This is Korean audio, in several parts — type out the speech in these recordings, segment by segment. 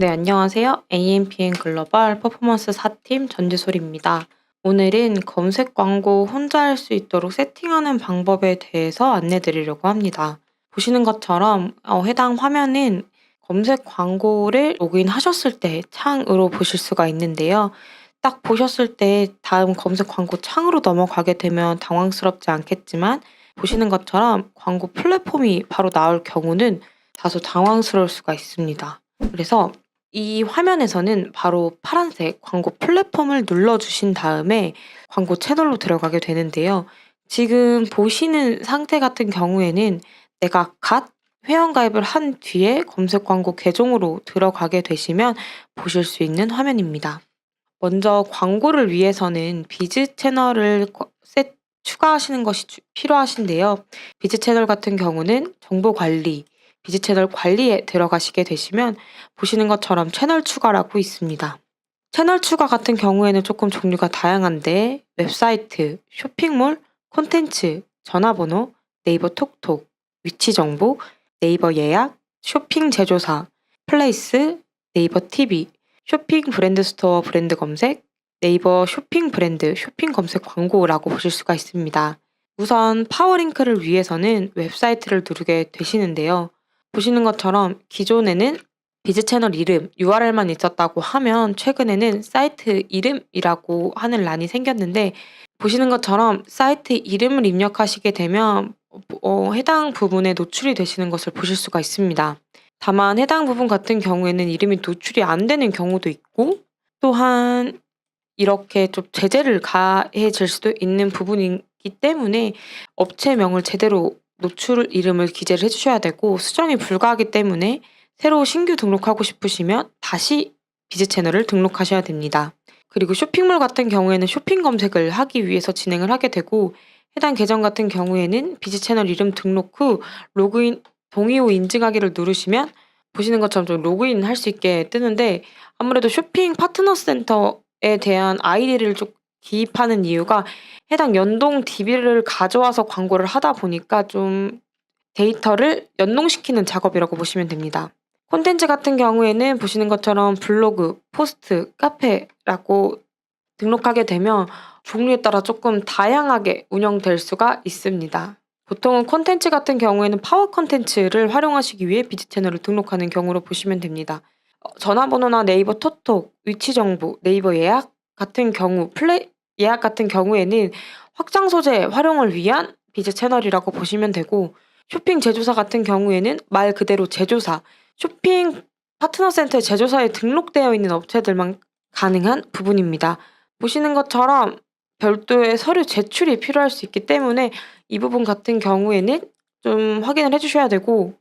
네, 안녕하세요. AMPM 글로벌 퍼포먼스 4팀 전지솔입니다. 오늘은 검색 광고 혼자 할 수 있도록 세팅하는 방법에 대해서 안내드리려고 합니다. 보시는 것처럼 해당 화면은 검색 광고를 로그인하셨을 때 창으로 보실 수가 있는데요. 딱 보셨을 때 다음 검색 광고 창으로 넘어가게 되면 당황스럽지 않겠지만 보시는 것처럼 광고 플랫폼이 바로 나올 경우는 다소 당황스러울 수가 있습니다. 그래서 이 화면에서는 바로 파란색 광고 플랫폼을 눌러주신 다음에 광고 채널로 들어가게 되는데요. 지금 보시는 상태 같은 경우에는 내가 갓 회원가입을 한 뒤에 검색 광고 계정으로 들어가게 되시면 보실 수 있는 화면입니다. 먼저 광고를 위해서는 비즈 채널을 추가하시는 것이 필요하신데요. 비즈 채널 같은 경우는 정보 관리, 비즈 채널 관리에 들어가시게 되시면 보시는 것처럼 채널 추가라고 있습니다. 채널 추가 같은 경우에는 조금 종류가 다양한데 웹사이트, 쇼핑몰, 콘텐츠, 전화번호, 네이버 톡톡, 위치 정보, 네이버 예약, 쇼핑 제조사, 플레이스, 네이버 TV, 쇼핑 브랜드 스토어 브랜드 검색, 네이버 쇼핑 브랜드 쇼핑 검색 광고라고 보실 수가 있습니다. 우선 파워링크를 위해서는 웹사이트를 누르게 되시는데요. 보시는 것처럼 기존에는 비즈 채널 이름, URL만 있었다고 하면 최근에는 사이트 이름이라고 하는 란이 생겼는데 보시는 것처럼 사이트 이름을 입력하시게 되면 해당 부분에 노출이 되시는 것을 보실 수가 있습니다. 다만 해당 부분 같은 경우에는 이름이 노출이 안 되는 경우도 있고 또한 이렇게 좀 제재를 가해질 수도 있는 부분이기 때문에 업체명을 제대로 노출 이름을 기재를 해 주셔야 되고 수정이 불가하기 때문에 새로 신규 등록하고 싶으시면 다시 비즈 채널을 등록하셔야 됩니다. 그리고 쇼핑몰 같은 경우에는 쇼핑 검색을 하기 위해서 진행을 하게 되고 해당 계정 같은 경우에는 비즈 채널 이름 등록 후 로그인 동의 후 인증하기를 누르시면 보시는 것처럼 좀 로그인 할 수 있게 뜨는데 아무래도 쇼핑 파트너 센터에 대한 아이디를 좀 기입하는 이유가 해당 연동 DB를 가져와서 광고를 하다 보니까 좀 데이터를 연동시키는 작업이라고 보시면 됩니다. 콘텐츠 같은 경우에는 보시는 것처럼 블로그, 포스트, 카페라고 등록하게 되면 종류에 따라 조금 다양하게 운영될 수가 있습니다. 보통은 콘텐츠 같은 경우에는 파워 콘텐츠를 활용하시기 위해 비즈 채널을 등록하는 경우로 보시면 됩니다. 전화번호나 네이버 톡톡, 위치 정보, 네이버 예약 같은 경우, 예약 같은 경우에는 확장 소재 활용을 위한 비즈 채널이라고 보시면 되고 쇼핑 제조사 같은 경우에는 말 그대로 제조사, 쇼핑 파트너 센터의 제조사에 등록되어 있는 업체들만 가능한 부분입니다. 보시는 것처럼 별도의 서류 제출이 필요할 수 있기 때문에 이 부분 같은 경우에는 좀 확인을 해 주셔야 되고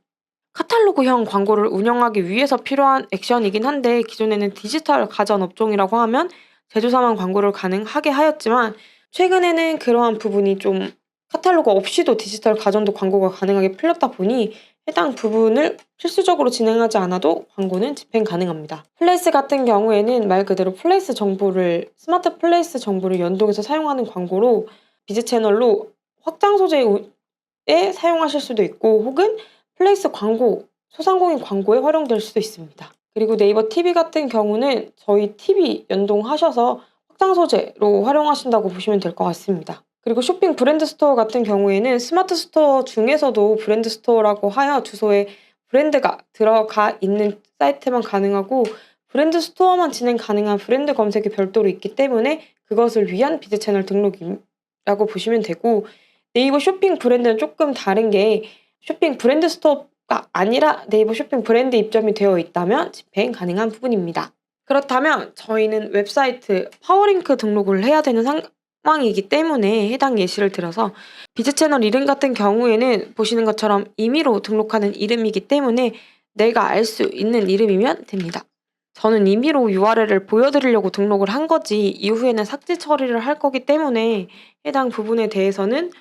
카탈로그형 광고를 운영하기 위해서 필요한 액션이긴 한데 기존에는 디지털 가전 업종이라고 하면 제조사만 광고를 가능하게 하였지만 최근에는 그러한 부분이 좀 카탈로그 없이도 디지털 가전도 광고가 가능하게 풀렸다 보니 해당 부분을 필수적으로 진행하지 않아도 광고는 집행 가능합니다. 플레이스 같은 경우에는 말 그대로 플레이스 정보를 스마트 플레이스 정보를 연동해서 사용하는 광고로 비즈 채널로 확장 소재에 사용하실 수도 있고 혹은 플레이스 광고, 소상공인 광고에 활용될 수도 있습니다. 그리고 네이버 TV 같은 경우는 저희 TV 연동하셔서 확장 소재로 활용하신다고 보시면 될 것 같습니다. 그리고 쇼핑 브랜드 스토어 같은 경우에는 스마트 스토어 중에서도 브랜드 스토어라고 하여 주소에 브랜드가 들어가 있는 사이트만 가능하고 브랜드 스토어만 진행 가능한 브랜드 검색이 별도로 있기 때문에 그것을 위한 비즈 채널 등록이라고 보시면 되고 네이버 쇼핑 브랜드는 조금 다른 게 쇼핑 브랜드 스토어가 아니라 네이버 쇼핑 브랜드 입점이 되어 있다면 집행 가능한 부분입니다. 그렇다면 저희는 웹사이트 파워링크 등록을 해야 되는 상황이기 때문에 해당 예시를 들어서 비즈 채널 이름 같은 경우에는 보시는 것처럼 임의로 등록하는 이름이기 때문에 내가 알 수 있는 이름이면 됩니다. 저는 임의로 URL을 보여드리려고 등록을 한 거지 이후에는 삭제 처리를 할 거기 때문에 해당 부분에 대해서는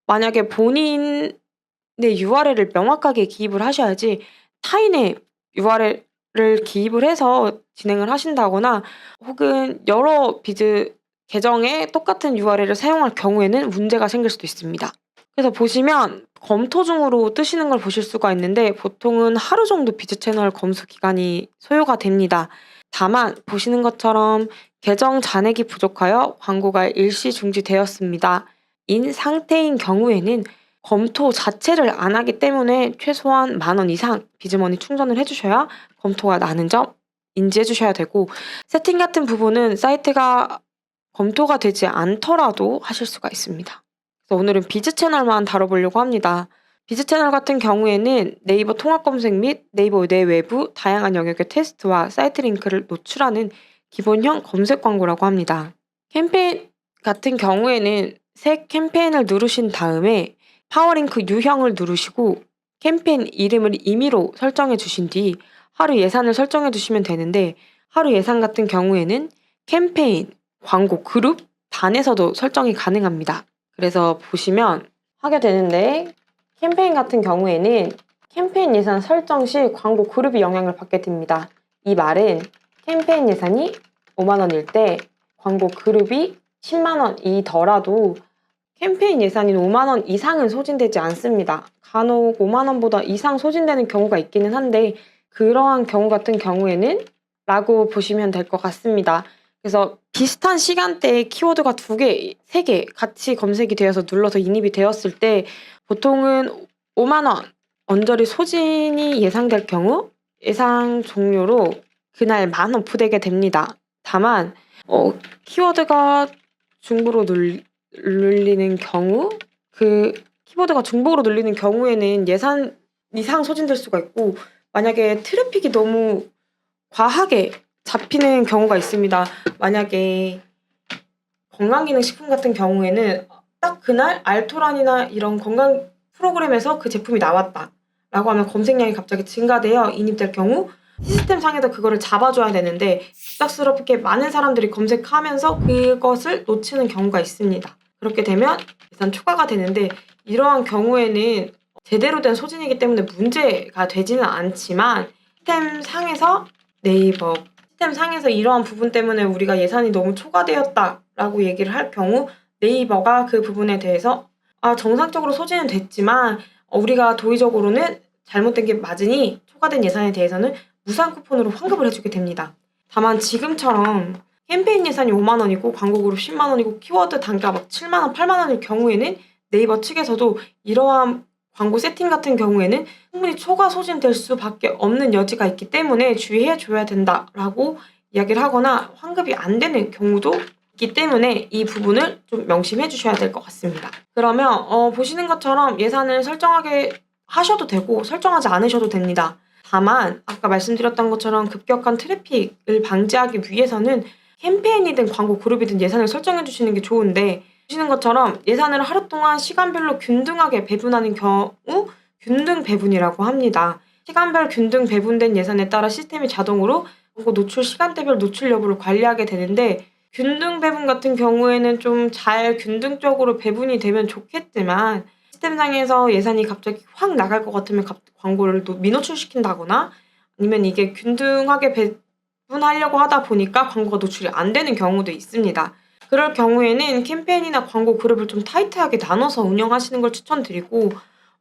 만약에 본인의 URL을 명확하게 기입을 하셔야지 타인의 URL을 기입을 해서 진행을 하신다거나 혹은 여러 비즈 계정에 똑같은 URL을 사용할 경우에는 문제가 생길 수도 있습니다. 그래서 보시면 검토 중으로 뜨시는 걸 보실 수가 있는데 보통은 하루 정도 비즈 채널 검수 기간이 소요가 됩니다. 다만 보시는 것처럼 계정 잔액이 부족하여 광고가 일시 중지되었습니다. 인 상태인 경우에는 검토 자체를 안 하기 때문에 최소한 10,000원 이상 비즈머니 충전을 해 주셔야 검토가 나는 점 인지해 주셔야 되고, 세팅 같은 부분은 사이트가 검토가 되지 않더라도 하실 수가 있습니다. 그래서 오늘은 비즈 채널만 다뤄보려고 합니다. 비즈 채널 같은 경우에는 네이버 통합 검색 및 네이버 내외부 다양한 영역의 테스트와 사이트 링크를 노출하는 기본형 검색 광고라고 합니다. 캠페인 같은 경우에는 새 캠페인을 누르신 다음에 파워링크 유형을 누르시고 캠페인 이름을 임의로 설정해 주신 뒤 하루 예산을 설정해 주시면 되는데, 하루 예산 같은 경우에는 캠페인, 광고 그룹 단에서도 설정이 가능합니다. 그래서 보시면 하게 되는데, 캠페인 같은 경우에는 캠페인 예산 설정 시 광고 그룹이 영향을 받게 됩니다. 이 말은 캠페인 예산이 50,000원일 때 광고 그룹이 100,000원이더라도 캠페인 예산인 50,000원 이상은 소진되지 않습니다. 간혹 50,000원보다 이상 소진되는 경우가 있기는 한데, 그러한 경우 같은 경우에는 라고 보시면 될 것 같습니다. 그래서 비슷한 시간대에 키워드가 2개, 3개 같이 검색이 되어서 눌러서 인입이 되었을 때 보통은 50,000원 언저리 소진이 예상될 경우 예상 종료로 그날 오프되게 됩니다. 다만 키워드가 중복으로 눌리는 경우, 그 키워드가 중복으로 눌리는 경우에는 예산 이상 소진될 수가 있고, 만약에 트래픽이 너무 과하게 잡히는 경우가 있습니다. 만약에 건강기능식품 같은 경우에는 딱 그날 알토란이나 이런 건강 프로그램에서 그 제품이 나왔다라고 하면 검색량이 갑자기 증가되어 인입될 경우 시스템 상에서 그거를 잡아줘야 되는데, 갑작스럽게 많은 사람들이 검색하면서 그것을 놓치는 경우가 있습니다. 그렇게 되면 예산 초과가 되는데, 이러한 경우에는 제대로 된 소진이기 때문에 문제가 되지는 않지만 시스템 상에서 이러한 부분 때문에 우리가 예산이 너무 초과되었다라고 얘기를 할 경우 네이버가 그 부분에 대해서 정상적으로 소진은 됐지만 우리가 도의적으로는 잘못된 게 맞으니 초과된 예산에 대해서는 무상 쿠폰으로 환급을 해주게 됩니다. 다만 지금처럼 캠페인 예산이 50,000원이고 광고 그룹 100,000원이고 키워드 단가 70,000원, 80,000원일 경우에는 네이버 측에서도 이러한 광고 세팅 같은 경우에는 충분히 초과 소진될 수밖에 없는 여지가 있기 때문에 주의해 줘야 된다라고 이야기를 하거나 환급이 안 되는 경우도 있기 때문에 이 부분을 좀 명심해 주셔야 될 것 같습니다. 그러면 보시는 것처럼 예산을 설정하게 하셔도 되고 설정하지 않으셔도 됩니다. 다만 아까 말씀드렸던 것처럼 급격한 트래픽을 방지하기 위해서는 캠페인이든 광고 그룹이든 예산을 설정해 주시는 게 좋은데, 보시는 것처럼 예산을 하루 동안 시간별로 균등하게 배분하는 경우 균등 배분이라고 합니다. 시간별 균등 배분된 예산에 따라 시스템이 자동으로 광고 노출 시간대별 노출 여부를 관리하게 되는데, 균등 배분 같은 경우에는 좀 잘 균등적으로 배분이 되면 좋겠지만 시스템상에서 예산이 갑자기 확 나갈 것 같으면 광고를 또 미노출시킨다거나 아니면 이게 균등하게 배분하려고 하다 보니까 광고가 노출이 안 되는 경우도 있습니다. 그럴 경우에는 캠페인이나 광고 그룹을 좀 타이트하게 나눠서 운영하시는 걸 추천드리고,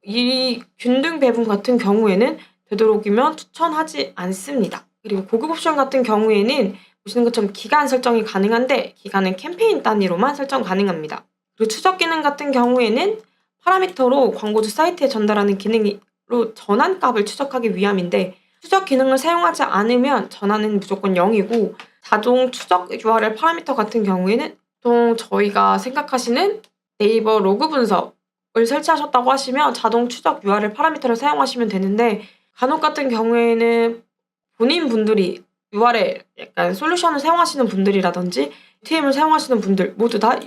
이 균등 배분 같은 경우에는 되도록이면 추천하지 않습니다. 그리고 고급 옵션 같은 경우에는 보시는 것처럼 기간 설정이 가능한데 기간은 캠페인 단위로만 설정 가능합니다. 그리고 추적 기능 같은 경우에는 파라미터로 광고주 사이트에 전달하는 기능으로 전환값을 추적하기 위함인데, 추적 기능을 사용하지 않으면 전환은 무조건 0이고, 자동 추적 URL 파라미터 같은 경우에는 보통 저희가 생각하시는 네이버 로그 분석을 설치하셨다고 하시면 자동 추적 URL 파라미터를 사용하시면 되는데, 간혹 같은 경우에는 본인 분들이 URL 약간 솔루션을 사용하시는 분들이라든지 UTM을 사용하시는 분들 모두 다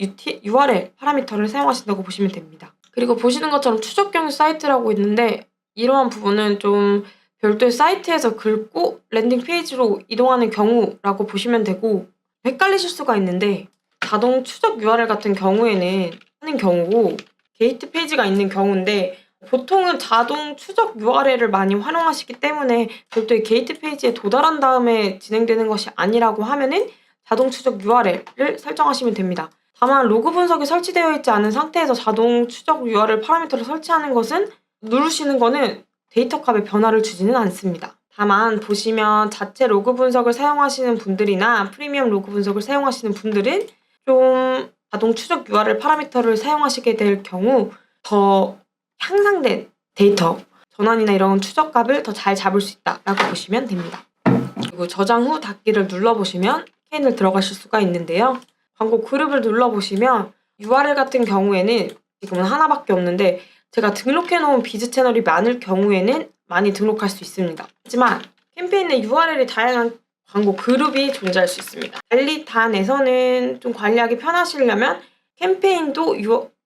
URL 파라미터를 사용하신다고 보시면 됩니다. 그리고 보시는 것처럼 추적형 사이트라고 있는데, 이러한 부분은 좀 별도의 사이트에서 긁고 랜딩 페이지로 이동하는 경우라고 보시면 되고, 헷갈리실 수가 있는데 자동 추적 URL 같은 경우에는 하는 경우고 게이트 페이지가 있는 경우인데, 보통은 자동 추적 URL을 많이 활용하시기 때문에 별도의 게이트 페이지에 도달한 다음에 진행되는 것이 아니라고 하면은 자동 추적 URL을 설정하시면 됩니다. 다만 로그 분석이 설치되어 있지 않은 상태에서 자동 추적 URL 파라미터를 설치하는 것은 누르시는 거는 데이터 값에 변화를 주지는 않습니다. 다만 보시면 자체 로그 분석을 사용하시는 분들이나 프리미엄 로그 분석을 사용하시는 분들은 좀 자동 추적 URL 파라미터를 사용하시게 될 경우 더 향상된 데이터 전환이나 이런 추적값을 더 잘 잡을 수 있다라고 보시면 됩니다. 그리고 저장 후 닫기를 눌러보시면 스캔을 들어가실 수가 있는데요. 광고 그룹을 눌러보시면 URL 같은 경우에는 지금은 하나밖에 없는데 제가 등록해 놓은 비즈 채널이 많을 경우에는 많이 등록할 수 있습니다. 하지만 캠페인 내 URL이 다양한 광고 그룹이 존재할 수 있습니다. 관리단에서는 좀 관리하기 편하시려면 캠페인도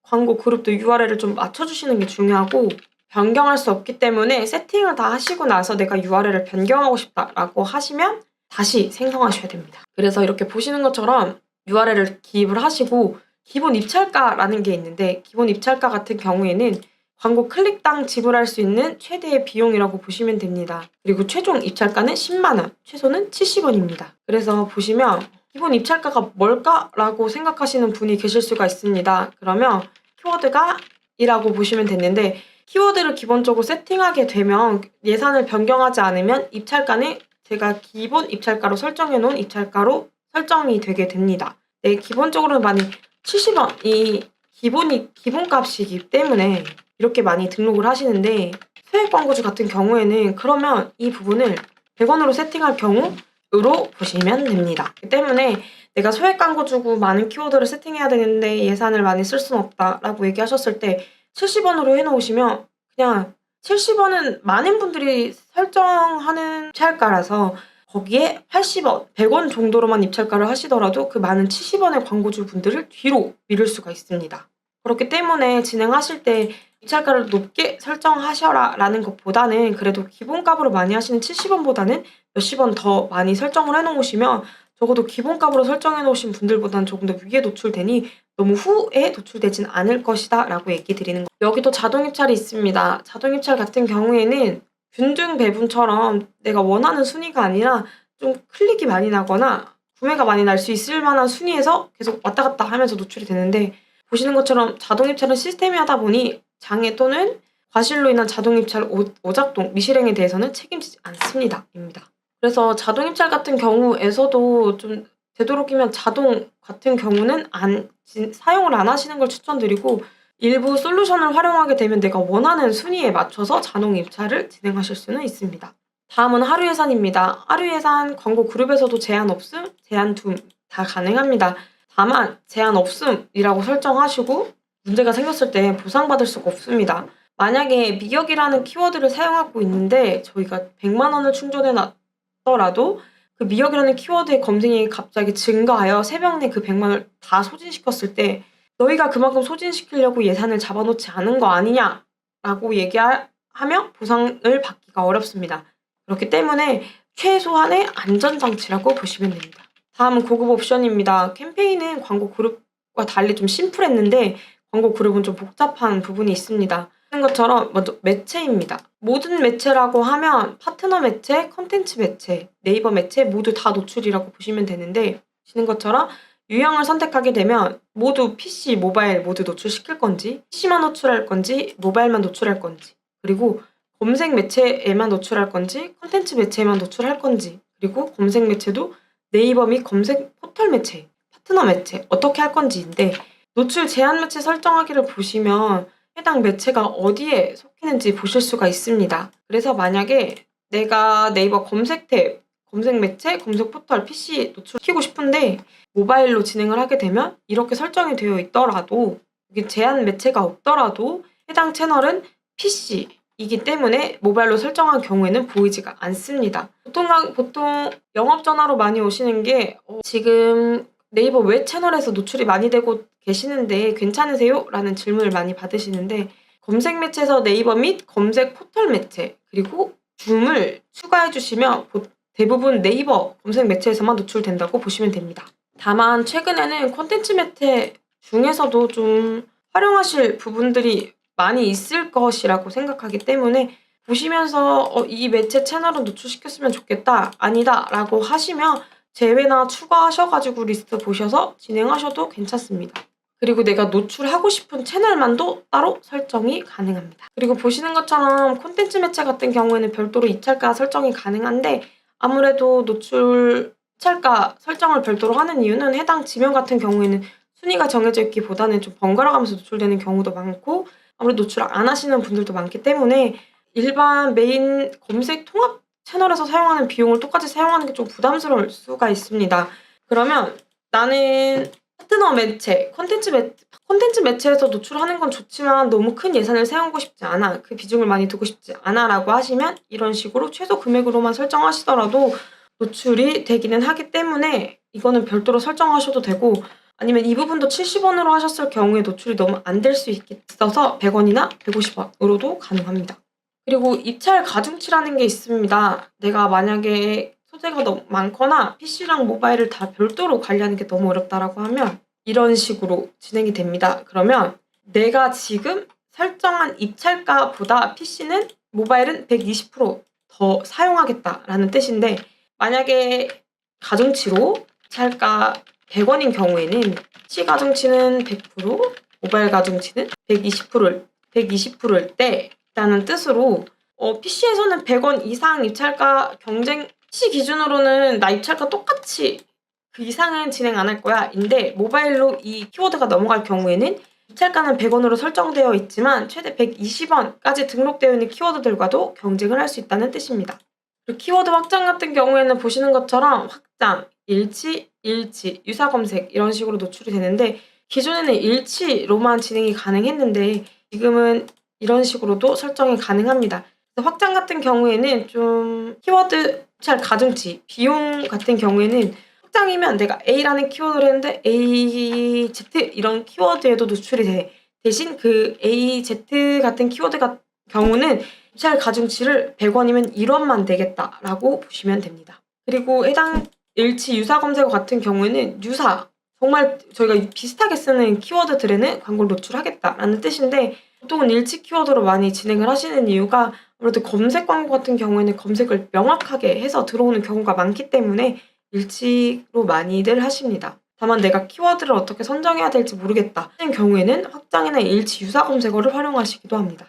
광고 그룹도 URL을 좀 맞춰주시는 게 중요하고 변경할 수 없기 때문에 세팅을 다 하시고 나서 내가 URL을 변경하고 싶다라고 하시면 다시 생성하셔야 됩니다. 그래서 이렇게 보시는 것처럼 URL을 기입을 하시고 기본 입찰가라는 게 있는데 기본 입찰가 같은 경우에는 광고 클릭당 지불할 수 있는 최대의 비용이라고 보시면 됩니다. 그리고 최종 입찰가는 10만 원, 최소는 70원입니다. 그래서 보시면 기본 입찰가가 뭘까라고 생각하시는 분이 계실 수가 있습니다. 그러면 키워드가 이라고 보시면 됐는데 키워드를 기본적으로 세팅하게 되면 예산을 변경하지 않으면 입찰가는 제가 기본 입찰가로 설정해 놓은 입찰가로 설정이 되게 됩니다. 네, 기본적으로는 많이 70원이 기본값이기 때문에 이렇게 많이 등록을 하시는데 소액 광고주 같은 경우에는 그러면 이 부분을 100원으로 세팅할 경우로 보시면 됩니다. 그 때문에 내가 소액 광고주고 많은 키워드를 세팅해야 되는데 예산을 많이 쓸 수는 없다라고 얘기하셨을 때 70원으로 해놓으시면 그냥 70원은 많은 분들이 설정하는 입찰가라서 거기에 80원, 100원 정도로만 입찰가를 하시더라도 그 많은 70원의 광고주 분들을 뒤로 미룰 수가 있습니다. 그렇기 때문에 진행하실 때 입찰가를 높게 설정하셔라 라는 것보다는 그래도 기본값으로 많이 하시는 70원보다는 몇십 원 더 많이 설정을 해놓으시면 적어도 기본값으로 설정해 놓으신 분들보다는 조금 더 위에 노출되니 너무 후에 노출되진 않을 것이다 라고 얘기 드리는 거예요. 여기도 자동 입찰이 있습니다. 자동 입찰 같은 경우에는 균등 배분처럼 내가 원하는 순위가 아니라 좀 클릭이 많이 나거나 구매가 많이 날 수 있을 만한 순위에서 계속 왔다 갔다 하면서 노출이 되는데 보시는 것처럼 자동 입찰은 시스템이 하다 보니 장애 또는 과실로 인한 자동 입찰 오작동, 미실행에 대해서는 책임지지 않습니다. 입니다. 그래서 자동 입찰 같은 경우에서도 좀 되도록이면 자동 같은 경우는 사용을 안 하시는 걸 추천드리고 일부 솔루션을 활용하게 되면 내가 원하는 순위에 맞춰서 자동 입찰을 진행하실 수는 있습니다. 다음은 하루 예산입니다. 하루 예산 광고 그룹에서도 제한 없음, 제한 둠 다 가능합니다. 다만 제한 없음이라고 설정하시고 문제가 생겼을 때 보상받을 수가 없습니다. 만약에 미역이라는 키워드를 사용하고 있는데 저희가 100만 원을 충전해 놨더라도 그 미역이라는 키워드의 검색량이 갑자기 증가하여 새벽 내 그 100만 원을 다 소진시켰을 때 너희가 그만큼 소진시키려고 예산을 잡아놓지 않은 거 아니냐라고 얘기하면 보상을 받기가 어렵습니다. 그렇기 때문에 최소한의 안전장치라고 보시면 됩니다. 다음은 고급 옵션입니다. 캠페인은 광고 그룹과 달리 좀 심플했는데 광고 그룹은 좀 복잡한 부분이 있습니다. 하는 것처럼 먼저 매체입니다. 모든 매체라고 하면 파트너 매체, 컨텐츠 매체, 네이버 매체 모두 다 노출이라고 보시면 되는데 보시는 것처럼 유형을 선택하게 되면 모두 PC, 모바일 모두 노출시킬 건지 PC만 노출할 건지 모바일만 노출할 건지 그리고 검색 매체에만 노출할 건지 컨텐츠 매체에만 노출할 건지 그리고 검색 매체도 네이버 및 검색 포털 매체, 파트너 매체 어떻게 할 건지인데 노출 제한 매체 설정하기를 보시면 해당 매체가 어디에 속히는지 보실 수가 있습니다. 그래서 만약에 내가 네이버 검색 탭, 검색 매체, 검색 포털, PC 노출시키고 싶은데 모바일로 진행을 하게 되면 이렇게 설정이 되어 있더라도 이게 제한 매체가 없더라도 해당 채널은 PC이기 때문에 모바일로 설정한 경우에는 보이지가 않습니다. 보통 영업 전화로 많이 오시는 게 지금 네이버 웹 채널에서 노출이 많이 되고 계시는데 괜찮으세요? 라는 질문을 많이 받으시는데 검색 매체에서 네이버 및 검색 포털 매체 그리고 줌을 추가해 주시면 대부분 네이버 검색 매체에서만 노출된다고 보시면 됩니다. 다만 최근에는 콘텐츠 매체 중에서도 좀 활용하실 부분들이 많이 있을 것이라고 생각하기 때문에 보시면서 이 매체 채널은 노출시켰으면 좋겠다, 아니다 라고 하시면 제외나 추가하셔가지고 리스트 보셔서 진행하셔도 괜찮습니다. 그리고 내가 노출하고 싶은 채널만도 따로 설정이 가능합니다. 그리고 보시는 것처럼 콘텐츠 매체 같은 경우에는 별도로 입찰가 설정이 가능한데 아무래도 노출 입찰가 설정을 별도로 하는 이유는 해당 지명 같은 경우에는 순위가 정해져 있기보다는 좀 번갈아 가면서 노출되는 경우도 많고 아무래도 노출 안 하시는 분들도 많기 때문에 일반 메인 검색 통합 채널에서 사용하는 비용을 똑같이 사용하는 게 좀 부담스러울 수가 있습니다. 그러면 나는 파트너 매체, 콘텐츠 매체에서 노출하는 건 좋지만 너무 큰 예산을 사용하고 싶지 않아. 그 비중을 많이 두고 싶지 않아라고 하시면 이런 식으로 최소 금액으로만 설정하시더라도 노출이 되기는 하기 때문에 이거는 별도로 설정하셔도 되고 아니면 이 부분도 70원으로 하셨을 경우에 노출이 너무 안 될 수 있어서 100원이나 150원으로도 가능합니다. 그리고 입찰 가중치라는 게 있습니다. 내가 만약에 소재가 너무 많거나 PC랑 모바일을 다 별도로 관리하는 게 너무 어렵다라고 하면 이런 식으로 진행이 됩니다. 그러면 내가 지금 설정한 입찰가보다 PC는 모바일은 120%더 사용하겠다라는 뜻인데 만약에 가중치로 입찰가 100원인 경우에는 PC 가중치는 100%, 모바일 가중치는 120%일 때라는 뜻으로 PC에서는 100원 이상 입찰가 경쟁 PC 기준으로는 나 입찰가 똑같이 그 이상은 진행 안 할 거야 인데 모바일로 이 키워드가 넘어갈 경우에는 입찰가는 100원으로 설정되어 있지만 최대 120원까지 등록되어 있는 키워드들과도 경쟁을 할 수 있다는 뜻입니다. 그리고 키워드 확장 같은 경우에는 보시는 것처럼 확장, 일치, 유사 검색 이런 식으로 노출이 되는데 기존에는 일치로만 진행이 가능했는데 지금은 이런 식으로도 설정이 가능합니다. 확장 같은 경우에는 좀 키워드 입찰 가중치, 비용 같은 경우에는 확장이면 내가 A라는 키워드를 했는데 A, Z 이런 키워드에도 노출이 돼. 대신 그 A, Z 같은 키워드 경우는 입찰 가중치를 100원이면 1원만 되겠다라고 보시면 됩니다. 그리고 해당 일치 유사 검색어 같은 경우에는 유사, 정말 저희가 비슷하게 쓰는 키워드들에는 광고를 노출하겠다라는 뜻인데 보통은 일치 키워드로 많이 진행을 하시는 이유가 아무래도 검색 광고 같은 경우에는 검색을 명확하게 해서 들어오는 경우가 많기 때문에 일치로 많이들 하십니다. 다만 내가 키워드를 어떻게 선정해야 될지 모르겠다 하는 경우에는 확장이나 일치 유사 검색어를 활용하시기도 합니다.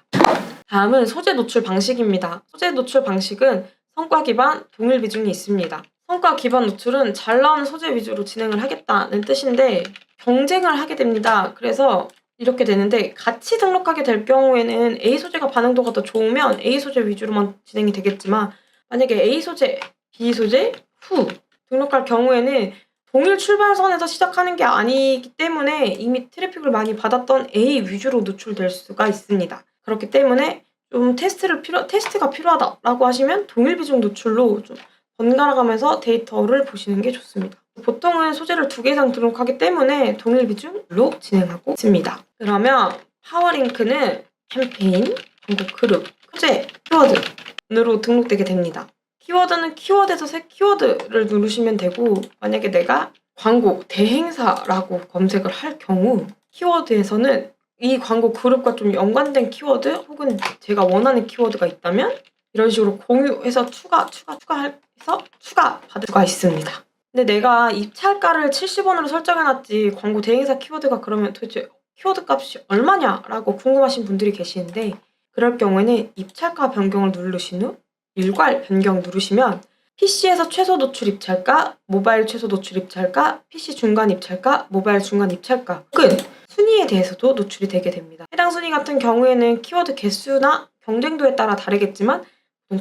다음은 소재 노출 방식입니다. 소재 노출 방식은 성과 기반, 동일 비중이 있습니다. 성과 기반 노출은 잘 나오는 소재 위주로 진행을 하겠다는 뜻인데 경쟁을 하게 됩니다. 그래서 이렇게 되는데 같이 등록하게 될 경우에는 A 소재가 반응도가 더 좋으면 A 소재 위주로만 진행이 되겠지만 만약에 A 소재, B 소재, 후 등록할 경우에는 동일 출발선에서 시작하는 게 아니기 때문에 이미 트래픽을 많이 받았던 A 위주로 노출될 수가 있습니다. 그렇기 때문에 좀 테스트가 필요하다라고 하시면 동일 비중 노출로 좀 번갈아 가면서 데이터를 보시는 게 좋습니다. 보통은 소재를 2개 이상 등록하기 때문에 동일 비중으로 진행하고 있습니다. 그러면 파워링크는 캠페인, 광고 그룹, 소재, 키워드로 등록되게 됩니다. 키워드는 키워드에서 새 키워드를 누르시면 되고 만약에 내가 광고 대행사라고 검색을 할 경우 키워드에서는 이 광고 그룹과 좀 연관된 키워드 혹은 제가 원하는 키워드가 있다면 이런 식으로 공유해서 추가해서 추가받을 수가 있습니다. 근데 내가 입찰가를 70원으로 설정해놨지 광고 대행사 키워드가 그러면 도대체 키워드 값이 얼마냐라고 궁금하신 분들이 계시는데 그럴 경우에는 입찰가 변경을 누르신 후 일괄 변경 누르시면 PC에서 최소 노출 입찰가, 모바일 최소 노출 입찰가, PC 중간 입찰가, 모바일 중간 입찰가 혹은 순위에 대해서도 노출이 되게 됩니다. 해당 순위 같은 경우에는 키워드 개수나 경쟁도에 따라 다르겠지만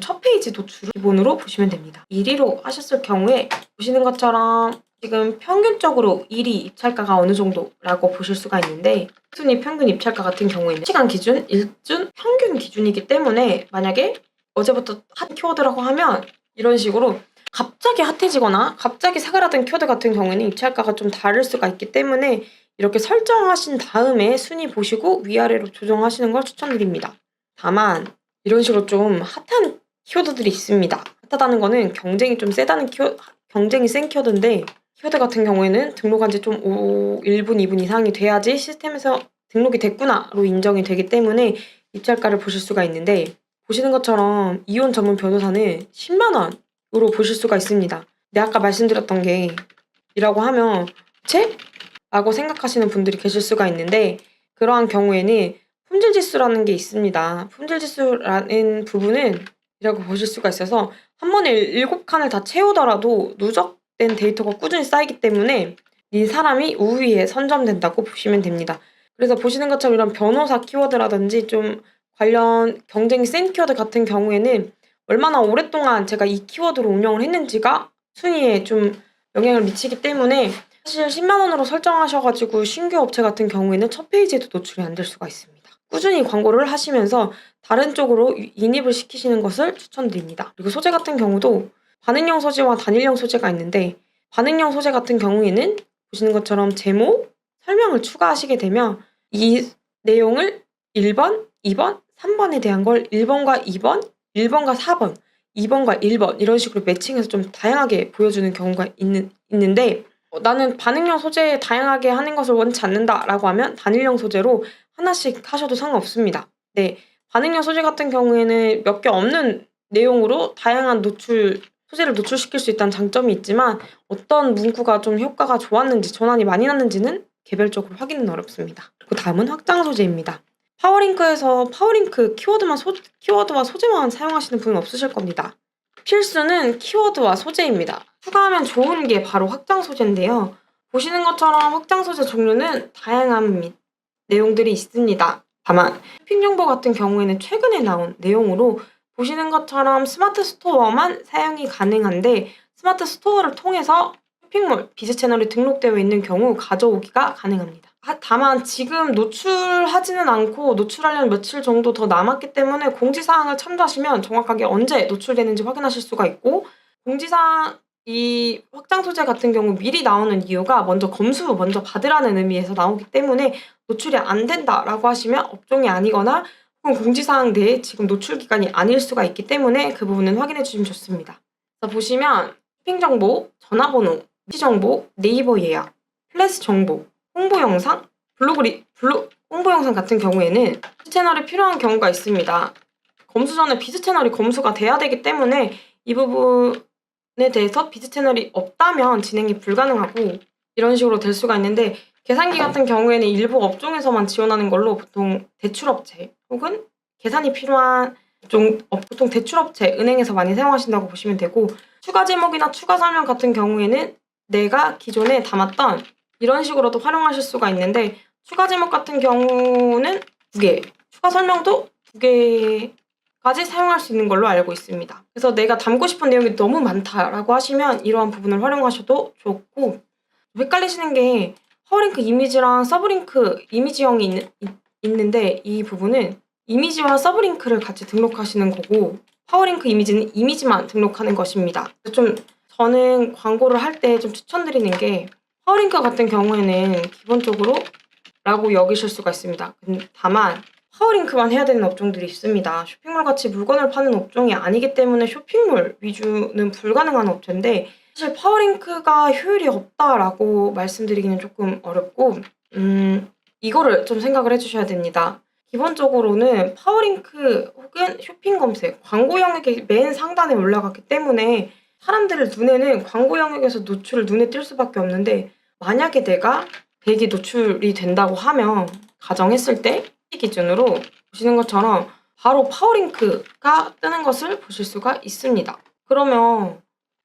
첫 페이지 노출을 기본으로 보시면 됩니다. 1위로 하셨을 경우에 보시는 것처럼 지금 평균적으로 1위 입찰가가 어느 정도라고 보실 수가 있는데 순위 평균 입찰가 같은 경우에는 시간 기준, 일준, 평균 기준이기 때문에 만약에 어제부터 핫 키워드라고 하면 이런 식으로 갑자기 핫해지거나 갑자기 사그라든 키워드 같은 경우에는 입찰가가 좀 다를 수가 있기 때문에 이렇게 설정하신 다음에 순위 보시고 위아래로 조정하시는 걸 추천드립니다. 다만 이런 식으로 좀 핫한 키워드들이 있습니다. 핫하다는 거는 경쟁이 좀 세다는 경쟁이 센 키워드인데 키워드 같은 경우에는 등록한 지 좀 1분, 2분 이상이 돼야지 시스템에서 등록이 됐구나로 인정이 되기 때문에 입찰가를 보실 수가 있는데 보시는 것처럼 이혼 전문 변호사는 10만 원으로 보실 수가 있습니다. 네, 아까 말씀드렸던 게 이라고 하면 체? 라고 생각하시는 분들이 계실 수가 있는데 그러한 경우에는 품질 지수라는 게 있습니다. 품질 지수라는 부분은 이라고 보실 수가 있어서 한 번에 7칸을 다 채우더라도 누적된 데이터가 꾸준히 쌓이기 때문에 이 사람이 우위에 선점된다고 보시면 됩니다. 그래서 보시는 것처럼 이런 변호사 키워드라든지 좀 관련 경쟁이 센 키워드 같은 경우에는 얼마나 오랫동안 제가 이 키워드로 운영을 했는지가 순위에 좀 영향을 미치기 때문에 사실 10만 원으로 설정하셔 가지고 신규 업체 같은 경우에는 첫 페이지에도 노출이 안 될 수가 있습니다. 꾸준히 광고를 하시면서 다른 쪽으로 인입을 시키시는 것을 추천드립니다. 그리고 소재 같은 경우도 반응형 소재와 단일형 소재가 있는데 반응형 소재 같은 경우에는 보시는 것처럼 제목, 설명을 추가하시게 되면 이 내용을 1번, 2번, 3번에 대한 걸 1번과 2번, 1번과 4번, 2번과 1번 이런 식으로 매칭해서 좀 다양하게 보여주는 경우가 있는데 나는 반응형 소재 다양하게 하는 것을 원치 않는다라고 하면 단일형 소재로 하나씩 하셔도 상관없습니다. 네. 반응형 소재 같은 경우에는 몇 개 없는 내용으로 다양한 소재를 노출시킬 수 있다는 장점이 있지만 어떤 문구가 좀 효과가 좋았는지 전환이 많이 났는지는 개별적으로 확인은 어렵습니다. 그리고 다음은 확장 소재입니다. 파워링크에서 파워링크 키워드와 소재만 사용하시는 분은 없으실 겁니다. 필수는 키워드와 소재입니다. 추가하면 좋은 게 바로 확장 소재인데요. 보시는 것처럼 확장 소재 종류는 다양한 내용들이 있습니다. 다만 쇼핑 정보 같은 경우에는 최근에 나온 내용으로 보시는 것처럼 스마트 스토어만 사용이 가능한데 스마트 스토어를 통해서 쇼핑몰 비즈 채널이 등록되어 있는 경우 가져오기가 가능합니다. 다만 지금 노출하지는 않고 노출하려면 며칠 정도 더 남았기 때문에 공지사항을 참조하시면 정확하게 언제 노출되는지 확인하실 수가 있고 공지사항 이 확장 소재 같은 경우 미리 나오는 이유가 먼저 받으라는 의미에서 나오기 때문에 노출이 안 된다라고 하시면 업종이 아니거나 혹은 공지사항 내에 지금 노출 기간이 아닐 수가 있기 때문에 그 부분은 확인해 주시면 좋습니다. 자, 보시면 쇼핑 정보, 전화번호, 위치 정보, 네이버 예약, 플래시 정보, 홍보 영상, 홍보 영상 같은 경우에는 비즈 채널이 필요한 경우가 있습니다. 검수 전에 비즈 채널이 검수가 돼야 되기 때문에 이 부분에 대해서 비즈 채널이 없다면 진행이 불가능하고 이런 식으로 될 수가 있는데 계산기 같은 경우에는 일부 업종에서만 지원하는 걸로 보통 대출업체 혹은 계산이 필요한 보통 대출업체, 은행에서 많이 사용하신다고 보시면 되고 추가 제목이나 추가 설명 같은 경우에는 내가 기존에 담았던 이런 식으로도 활용하실 수가 있는데 추가 제목 같은 경우는 2개, 추가 설명도 2개까지 사용할 수 있는 걸로 알고 있습니다. 그래서 내가 담고 싶은 내용이 너무 많다라고 하시면 이러한 부분을 활용하셔도 좋고 헷갈리시는 게 파워링크 이미지랑 서브링크 이미지형이 있는데 이 부분은 이미지와 서브링크를 같이 등록하시는 거고 파워링크 이미지는 이미지만 등록하는 것입니다. 저는 광고를 할 때 좀 추천드리는 게 파워링크 같은 경우에는 기본적으로 라고 여기실 수가 있습니다. 다만 파워링크만 해야 되는 업종들이 있습니다. 쇼핑몰 같이 물건을 파는 업종이 아니기 때문에 쇼핑몰 위주는 불가능한 업체인데 사실 파워링크가 효율이 없다라고 말씀드리기는 조금 어렵고 이거를 좀 생각을 해주셔야 됩니다. 기본적으로는 파워링크 혹은 쇼핑 검색, 광고 영역이 맨 상단에 올라갔기 때문에 사람들의 눈에는 광고 영역에서 노출을 눈에 띌 수밖에 없는데 만약에 내가 100이 노출이 된다고 하면 가정했을 때 기준으로 보시는 것처럼 바로 파워링크가 뜨는 것을 보실 수가 있습니다. 그러면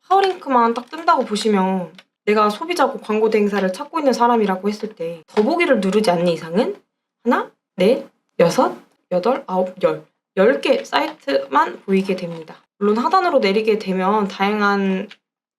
파워링크만 딱 뜬다고 보시면 내가 소비자고 광고 대행사를 찾고 있는 사람이라고 했을 때 더보기를 누르지 않는 이상은 하나, 넷, 여섯, 여덟, 아홉, 10개 사이트만 보이게 됩니다. 물론 하단으로 내리게 되면 다양한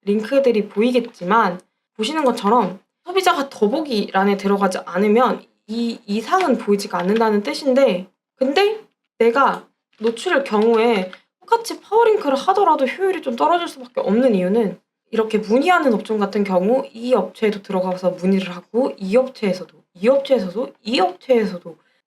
링크들이 보이겠지만 보시는 것처럼 소비자가 더보기란에 들어가지 않으면 이 이상은 보이지가 않는다는 뜻인데 근데 내가 노출의 경우에 똑같이 파워링크를 하더라도 효율이 좀 떨어질 수밖에 없는 이유는 이렇게 문의하는 업종 같은 경우 이 업체에도 들어가서 문의를 하고 이 업체에서도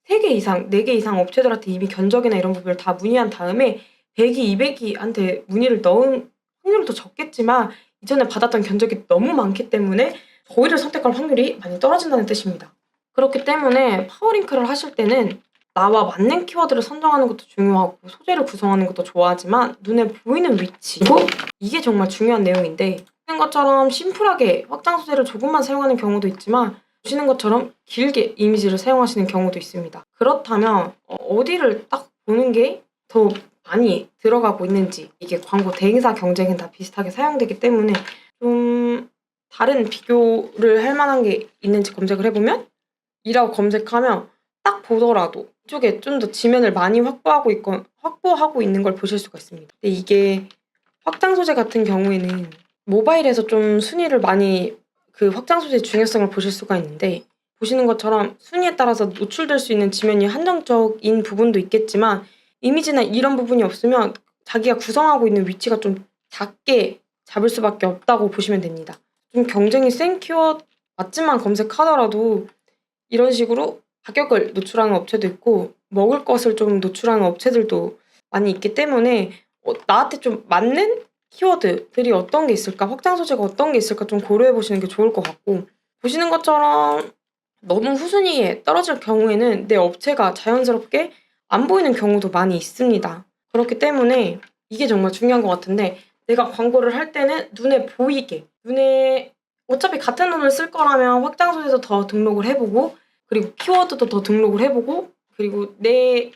3개 이상, 4개 이상 업체들한테 이미 견적이나 이런 부분을 다 문의한 다음에 100이, 200이한테 문의를 넣은 확률은 더 적겠지만 이전에 받았던 견적이 너무 많기 때문에 저희를 선택할 확률이 많이 떨어진다는 뜻입니다. 그렇기 때문에 파워링크를 하실 때는 나와 맞는 키워드를 선정하는 것도 중요하고 소재를 구성하는 것도 좋아하지만 눈에 보이는 위치 그리고 이게 정말 중요한 내용인데 보시는 것처럼 심플하게 확장 소재를 조금만 사용하는 경우도 있지만 보시는 것처럼 길게 이미지를 사용하시는 경우도 있습니다. 그렇다면 어디를 딱 보는 게 더 많이 들어가고 있는지, 이게 광고 대행사 경쟁은 다 비슷하게 사용되기 때문에 좀 다른 비교를 할 만한 게 있는지 검색을 해보면 이라고 검색하면 딱 보더라도 이쪽에 좀 더 지면을 많이 확보하고 있는 걸 보실 수가 있습니다. 근데 이게 확장 소재 같은 경우에는 모바일에서 좀 순위를 많이 확장 소재의 중요성을 보실 수가 있는데, 보시는 것처럼 순위에 따라서 노출될 수 있는 지면이 한정적인 부분도 있겠지만 이미지나 이런 부분이 없으면 자기가 구성하고 있는 위치가 좀 작게 잡을 수밖에 없다고 보시면 됩니다. 좀 경쟁이 센 키워드 맞지만 검색하더라도 이런 식으로 가격을 노출하는 업체도 있고 먹을 것을 좀 노출하는 업체들도 많이 있기 때문에 나한테 좀 맞는 키워드들이 어떤 게 있을까, 확장 소재가 어떤 게 있을까 좀 고려해 보시는 게 좋을 것 같고, 보시는 것처럼 너무 후순위에 떨어질 경우에는 내 업체가 자연스럽게 안 보이는 경우도 많이 있습니다. 그렇기 때문에 이게 정말 중요한 것 같은데, 내가 광고를 할 때는 눈에 보이게, 어차피 같은 돈을 쓸 거라면 확장 소재도 더 등록을 해보고, 그리고 키워드도 더 등록을 해보고, 그리고 내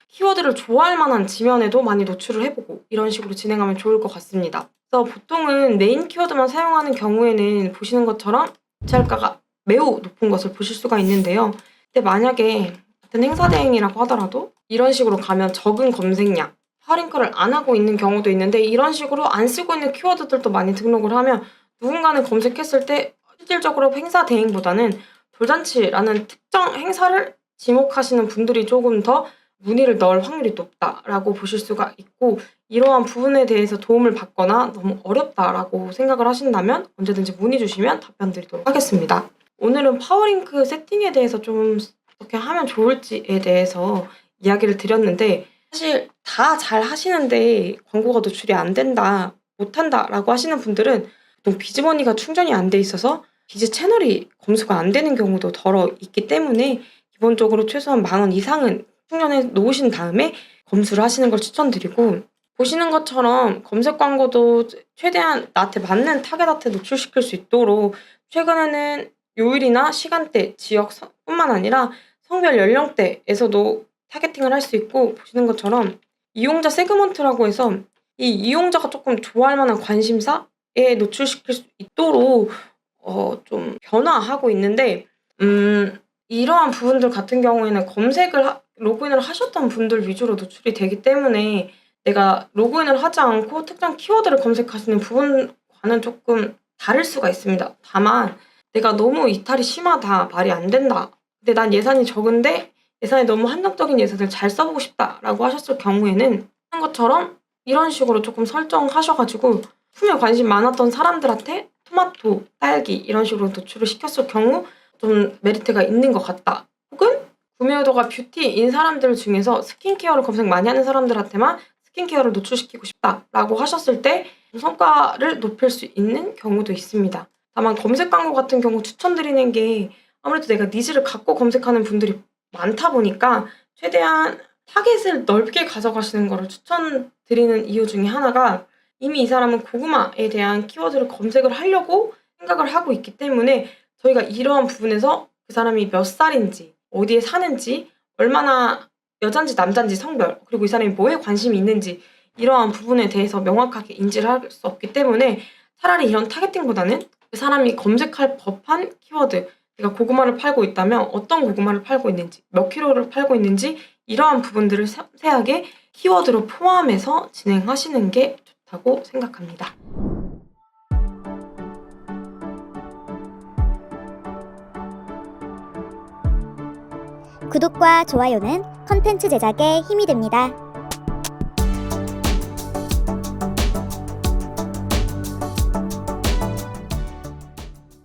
키워드를 좋아할 만한 지면에도 많이 노출을 해보고, 이런 식으로 진행하면 좋을 것 같습니다. 그래서 보통은 메인 키워드만 사용하는 경우에는 보시는 것처럼 매출가가 매우 높은 것을 보실 수가 있는데요. 근데 만약에 같은 행사 대행이라고 하더라도 이런 식으로 가면 적은 검색량, 할인가를 안 하고 있는 경우도 있는데, 이런 식으로 안 쓰고 있는 키워드들도 많이 등록을 하면 누군가는 검색했을 때 실질적으로 행사 대행보다는 돌잔치라는 특정 행사를 지목하시는 분들이 조금 더 문의를 넣을 확률이 높다라고 보실 수가 있고, 이러한 부분에 대해서 도움을 받거나 너무 어렵다라고 생각을 하신다면 언제든지 문의 주시면 답변 드리도록 하겠습니다. 오늘은 파워링크 세팅에 대해서 좀 어떻게 하면 좋을지에 대해서 이야기를 드렸는데, 사실 다 잘 하시는데 광고가 노출이 안 된다, 못한다라고 하시는 분들은 보통 비즈머니가 충전이 안 돼 있어서 비즈 채널이 검수가 안 되는 경우도 덜어 있기 때문에 기본적으로 최소한 10,000원 이상은 충전해 놓으신 다음에 검수를 하시는 걸 추천드리고, 보시는 것처럼 검색 광고도 최대한 나한테 맞는 타겟한테 노출시킬 수 있도록 최근에는 요일이나 시간대, 지역뿐만 아니라 성별 연령대에서도 타겟팅을 할 수 있고, 보시는 것처럼 이용자 세그먼트라고 해서 이 이용자가 조금 좋아할 만한 관심사에 노출시킬 수 있도록 좀 변화하고 있는데, 이러한 부분들 같은 경우에는 로그인을 하셨던 분들 위주로 노출이 되기 때문에 내가 로그인을 하지 않고 특정 키워드를 검색하시는 부분과는 조금 다를 수가 있습니다. 다만 내가 너무 이탈이 심하다, 말이 안 된다, 근데 난 예산이 적은데 예산이 너무 한정적인 예산을 잘 써보고 싶다라고 하셨을 경우에는 하는 것처럼 이런 식으로 조금 설정하셔가지고 품에 관심 많았던 사람들한테 토마토, 딸기 이런 식으로 노출을 시켰을 경우 좀 메리트가 있는 것 같다. 혹은 구매 의도가 뷰티인 사람들 중에서 스킨케어를 검색 많이 하는 사람들한테만 스킨케어를 노출시키고 싶다라고 하셨을 때 성과를 높일 수 있는 경우도 있습니다. 다만 검색 광고 같은 경우 추천드리는 게 아무래도 내가 니즈를 갖고 검색하는 분들이 많다 보니까 최대한 타겟을 넓게 가져가시는 거를 추천드리는 이유 중에 하나가, 이미 이 사람은 고구마에 대한 키워드를 검색을 하려고 생각을 하고 있기 때문에 저희가 이러한 부분에서 그 사람이 몇 살인지, 어디에 사는지, 얼마나 여잔지 남잔지 성별, 그리고 이 사람이 뭐에 관심이 있는지 이러한 부분에 대해서 명확하게 인지를 할 수 없기 때문에 차라리 이런 타겟팅보다는 그 사람이 검색할 법한 키워드, 내가 고구마를 팔고 있다면 어떤 고구마를 팔고 있는지, 몇 킬로를 팔고 있는지, 이러한 부분들을 세세하게 키워드로 포함해서 진행하시는 게 좋다고 생각합니다. 구독과 좋아요는 컨텐츠 제작에 힘이 됩니다.